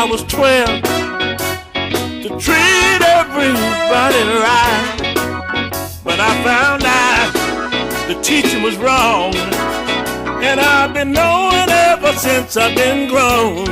I was 12 to treat everybody right. But I found out the teaching was wrong, and I've been knowing ever since I've been grown.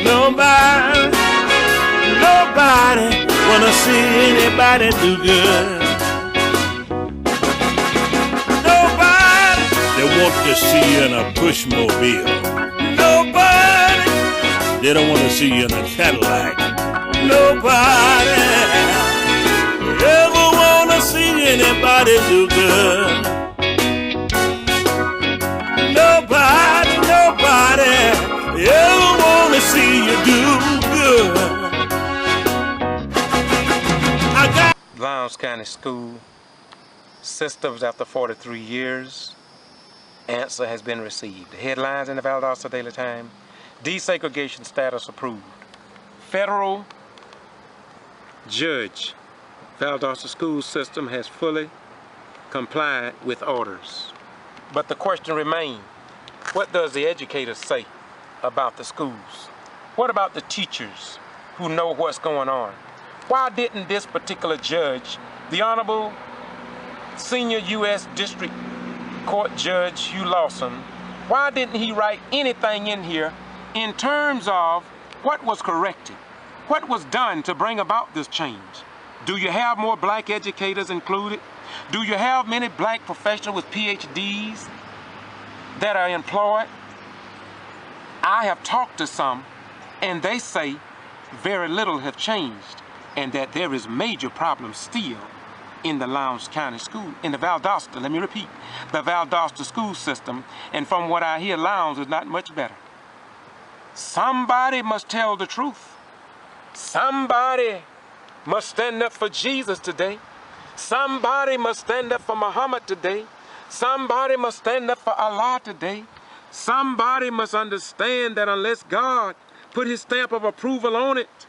Nobody wanna see anybody do good. Nobody they want to see you in a pushmobile. Nobody they don't want to see you in a Cadillac. Nobody ever wanna see anybody do good. Nobody ever wanna see you do good. Lowndes County School systems after 43 years. Answer has been received. Headlines in the Valdosta Daily Times. Desegregation status approved. Federal judge. Valdosta school system has fully complied with orders. But the question remains, what does the educators say about the schools? What about the teachers who know what's going on? Why didn't this particular judge, the Honorable Senior U.S. District Court Judge Hugh Lawson, why didn't he write anything in here in terms of what was corrected, what was done to bring about this change? Do you have more black educators included? Do you have many black professionals with PhDs that are employed? I have talked to some, and they say very little have changed, and that there is major problems still in the Lowndes County School, in the Valdosta, let me repeat, the Valdosta school system, and from what I hear, Lowndes is not much better. Somebody must tell the truth. Somebody must stand up for Jesus today. Somebody must stand up for Muhammad today. Somebody must stand up for Allah today. Somebody must understand that unless God put his stamp of approval on it,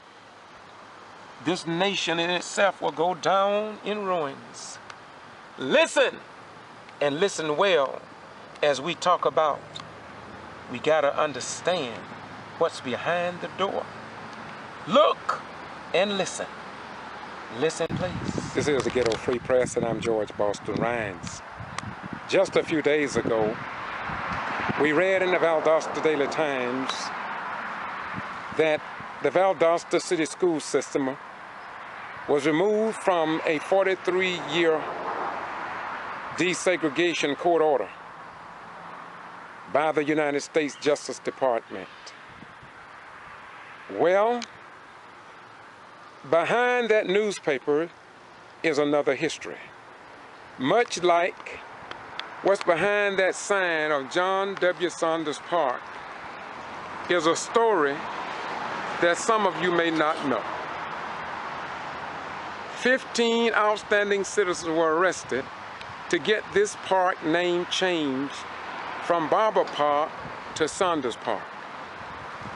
this nation in itself will go down in ruins. Listen, and listen well as we talk about, we gotta understand what's behind the door. Look and listen. Listen, please. This is the Ghetto Free Press, and I'm George Boston Rhynes. Just a few days ago, we read in the Valdosta Daily Times that the Valdosta City School System was removed from a 43-year desegregation court order by the United States Justice Department. Well, behind that newspaper is another history. Much like what's behind that sign of John W. Saunders Park is a story that some of you may not know. 15 outstanding citizens were arrested to get this park name changed from Barber Park to Saunders Park.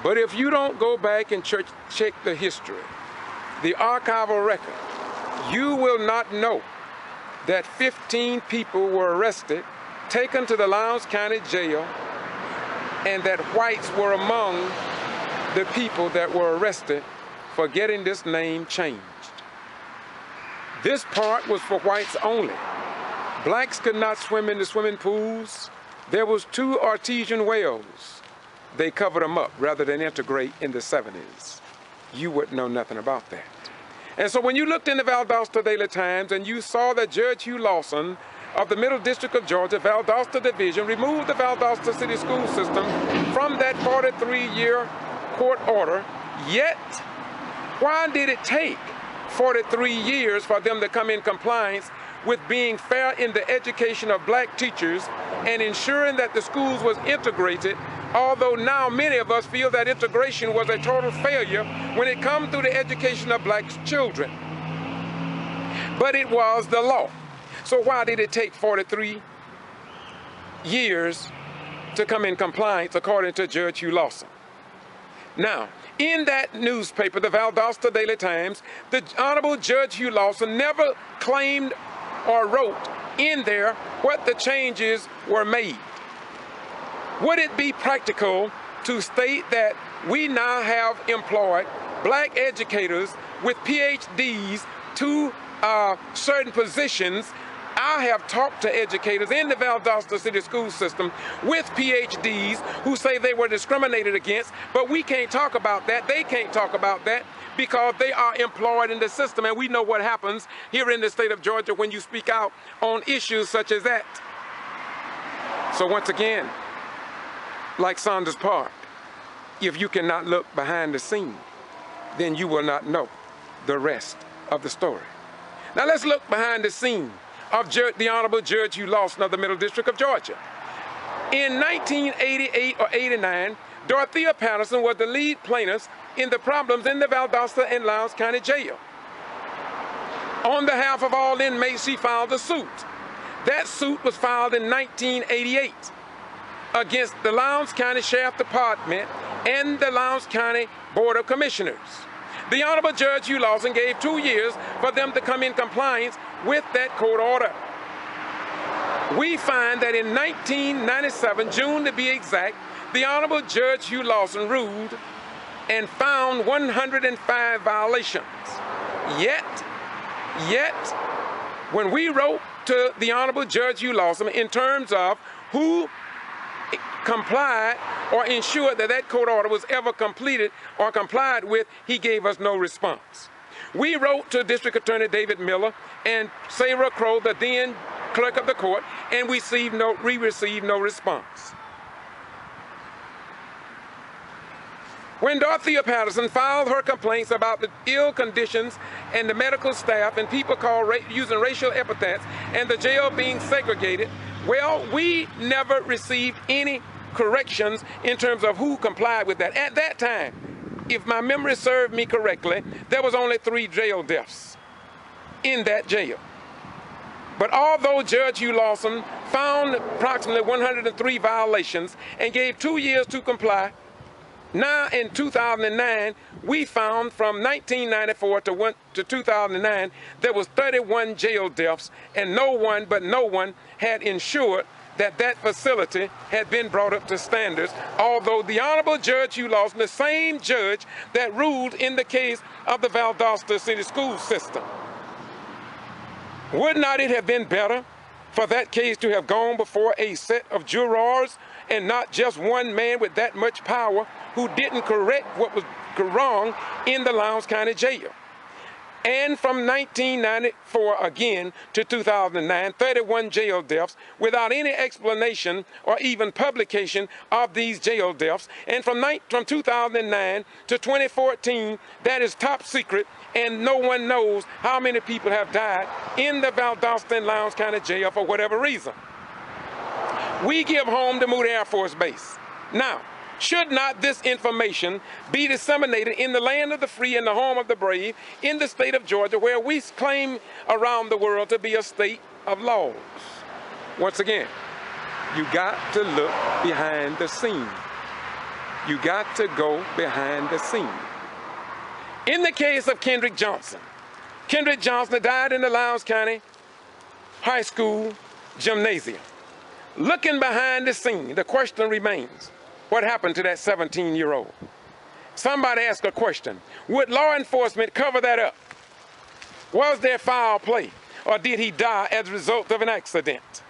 But if you don't go back and check the history, the archival record, you will not know that 15 people were arrested, taken to the Lowndes County Jail, and that whites were among the people that were arrested for getting this name changed. This park was for whites only. Blacks could not swim in the swimming pools. There was 2 artesian wells. They covered them up rather than integrate in the 70s. You wouldn't know nothing about that. And so when you looked in the Valdosta Daily Times and you saw that Judge Hugh Lawson of the Middle District of Georgia, Valdosta Division, removed the Valdosta City School System from that 43-year court order, yet why did it take 43 years for them to come in compliance with being fair in the education of black teachers and ensuring that the schools was integrated, although now many of us feel that integration was a total failure when it comes to the education of black children. But it was the law. So why did it take 43 years to come in compliance according to Judge Hugh Lawson? Now, in that newspaper, the Valdosta Daily Times, the Honorable Judge Hugh Lawson never claimed or wrote in there what the changes were made. Would it be practical to state that we now have employed black educators with PhDs to certain positions. I have talked to educators in the Valdosta City School System with PhDs who say they were discriminated against, but we can't talk about that. They can't talk about that because they are employed in the system, and we know what happens here in the state of Georgia when you speak out on issues such as that. So once again, like Saunders Park, if you cannot look behind the scene, then you will not know the rest of the story. Now let's look behind the scene of the Honorable Judge Hugh Lawson of the Middle District of Georgia. In 1988 or 89, Dorothea Patterson was the lead plaintiff in the problems in the Valdosta and Lowndes County Jail. On behalf of all inmates, she filed a suit. That suit was filed in 1988 against the Lowndes County Sheriff Department and the Lowndes County Board of Commissioners. The Honorable Judge Hugh Lawson gave 2 years for them to come in compliance with that court order. We find that in 1997, June to be exact, the Honorable Judge Hugh Lawson ruled and found 105 violations. Yet, when we wrote to the Honorable Judge Hugh Lawson in terms of who complied or ensured that that court order was ever completed or complied with, he gave us no response. We wrote to District Attorney David Miller and Sarah Crow, the then clerk of the court, and we received no response. When Dorothea Patterson filed her complaints about the ill conditions and the medical staff and people using racial epithets and the jail being segregated, well, we never received any corrections in terms of who complied with that. At that time, if my memory served me correctly, there was only 3 jail deaths in that jail. But although Judge Hugh Lawson found approximately 103 violations and gave 2 years to comply, now in 2009, we found from 1994 to 2009, there was 31 jail deaths, and no one had ensured that that facility had been brought up to standards, although the Honorable Judge Hugh Lawson, the same judge that ruled in the case of the Valdosta City School System. Would not it have been better for that case to have gone before a set of jurors and not just one man with that much power who didn't correct what was wrong in the Lowndes County Jail? And from 1994 again to 2009, 31 jail deaths without any explanation or even publication of these jail deaths. And from 2009 to 2014, that is top secret, and no one knows how many people have died in the Valdosta and Lowndes County Jail for whatever reason. We give home to Moody Air Force Base. Now, should not this information be disseminated in the land of the free and the home of the brave in the state of Georgia, where we claim around the world to be a state of laws? Once again, you got to look behind the scene. You got to go behind the scene. In the case of Kendrick Johnson died in the Lowndes County High School gymnasium. Looking behind the scene, the question remains, what happened to that 17-year-old? Somebody asked a question. Would law enforcement cover that up? Was there foul play, or did he die as a result of an accident?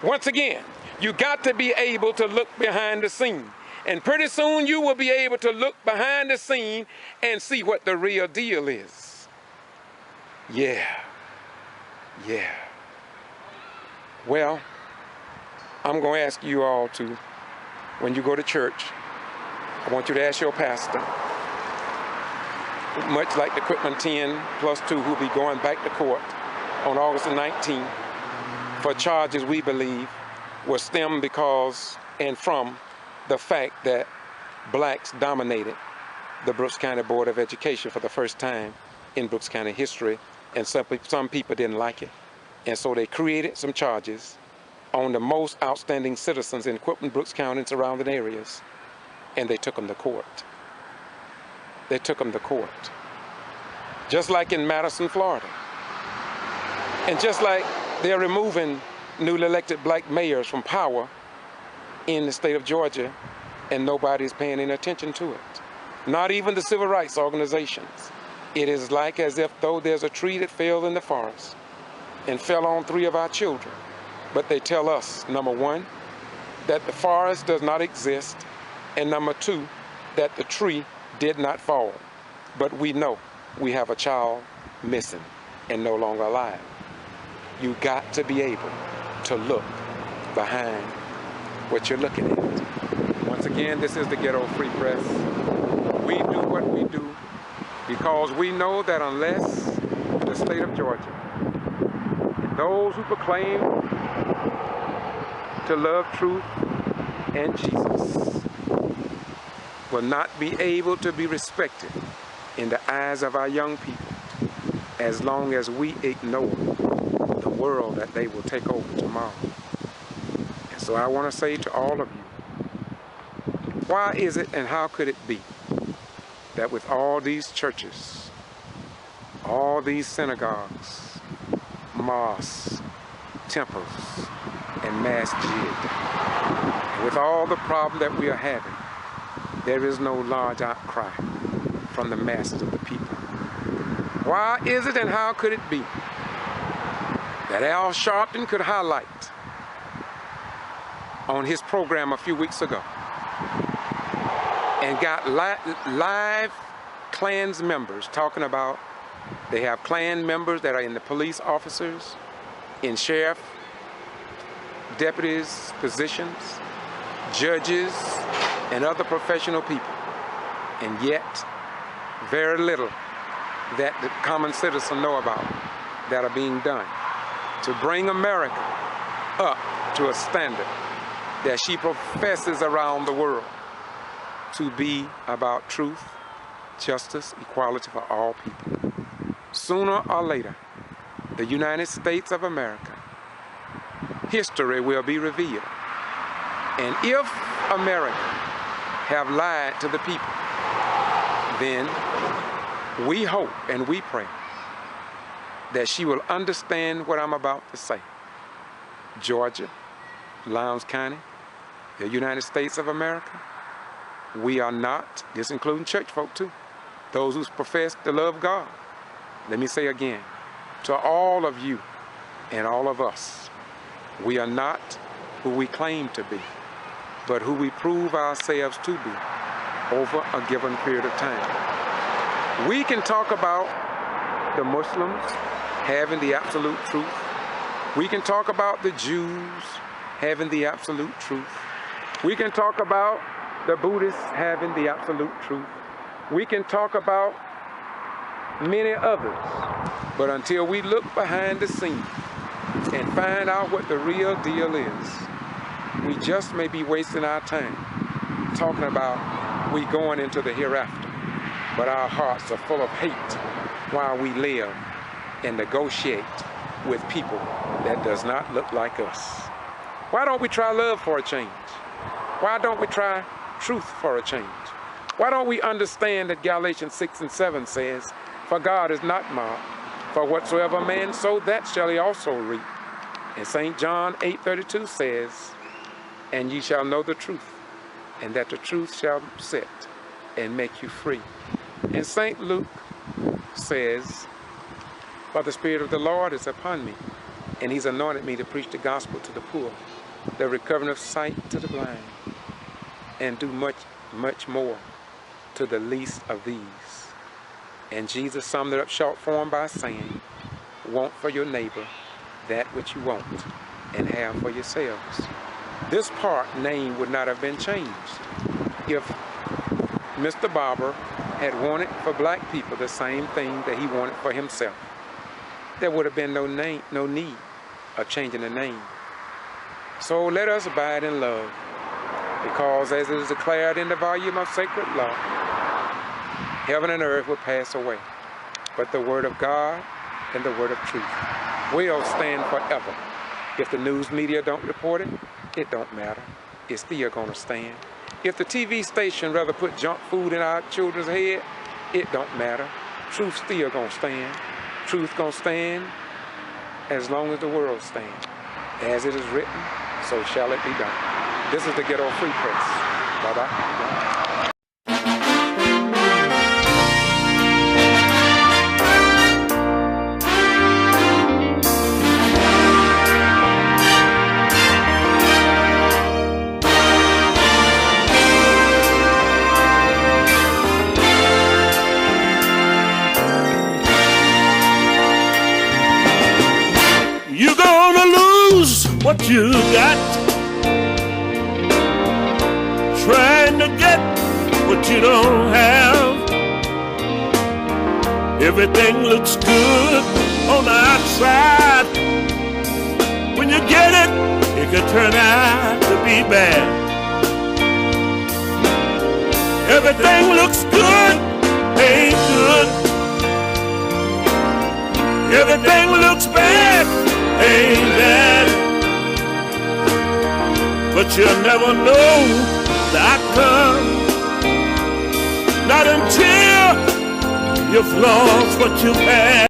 Once again, you got to be able to look behind the scene. And pretty soon you will be able to look behind the scene and see what the real deal is. Yeah. Well, I'm going to ask you all to, when you go to church, I want you to ask your pastor, much like the Quitman 10+2 who will be going back to court on August the 19th for charges we believe were stemmed because and from the fact that blacks dominated the Brooks County Board of Education for the first time in Brooks County history, and some people didn't like it. And so they created some charges on the most outstanding citizens in Quitman, Brooks County and surrounding areas, and they took them to court. Just like in Madison, Florida. And just like they're removing newly elected black mayors from power in the state of Georgia and nobody is paying any attention to it. Not even the civil rights organizations. It is like as if though there's a tree that fell in the forest and fell on 3 of our children. But they tell us, number 1, that the forest does not exist, and number 2, that the tree did not fall. But we know we have a child missing and no longer alive. You got to be able to look behind what you're looking at. Once again, this is the Ghetto Free Press. We do what we do because we know that unless the state of Georgia, those who proclaim to love truth and Jesus will not be able to be respected in the eyes of our young people as long as we ignore the world that they will take over tomorrow. And so I want to say to all of you, why is it and how could it be that with all these churches, all these synagogues, mosques, temples, and masjid, with all the problem that we are having, there is no large outcry from the masses of the people? Why is it and how could it be that Al Sharpton could highlight on his program a few weeks ago and got live Klans members talking about they have Klan members that are in the police officers, in sheriff, deputies, positions, judges, and other professional people, and yet very little that the common citizen know about that are being done to bring America up to a standard that she professes around the world to be about truth, justice, equality for all people. Sooner or later, the United States of America, history will be revealed. And if America have lied to the people, then we hope and we pray that she will understand what I'm about to say. Georgia, Lowndes County, the United States of America, we are not, this including church folk too, those who profess to love God. Let me say again, to all of you and all of us, we are not who we claim to be, but who we prove ourselves to be over a given period of time. We can talk about the Muslims having the absolute truth. We can talk about the Jews having the absolute truth. We can talk about the Buddhists having the absolute truth. We can talk about many others. But until we look behind the scenes and find out what the real deal is, we just may be wasting our time talking about we going into the hereafter. But our hearts are full of hate while we live and negotiate with people that does not look like us. Why don't we try love for a change? Why don't we try truth for a change? Why don't we understand that Galatians 6 and 7 says, "For God is not mocked, for whatsoever a man sow, that shall he also reap." And St. John 8:32 says, "And ye shall know the truth, and that the truth shall set and make you free." And St. Luke says, "For the Spirit of the Lord is upon me, and he's anointed me to preach the gospel to the poor, the recovering of sight to the blind, and do much, much more to the least of these." And Jesus summed it up short form by saying, "Want for your neighbor that which you want, and have for yourselves." This part name would not have been changed if Mr. Barber had wanted for black people the same thing that he wanted for himself. There would have been no need of changing the name. So let us abide in love, because as it is declared in the volume of sacred law, heaven and earth will pass away, but the word of God and the word of truth will stand forever. If the news media don't report it, it don't matter. It's still gonna stand. If the TV station rather put junk food in our children's head, it don't matter. Truth still gonna stand. Truth gonna stand as long as the world stands. As it is written, so shall it be done. This is the Ghetto Free Press. Bye-bye. You're gonna lose what you got, trying to get what you don't have. Everything looks good on the outside. When you get it, it could turn out to be bad. Everything looks good, ain't good. Everything looks bad, ain't bad. But you'll never know the outcome, not until you flaunt what you've had.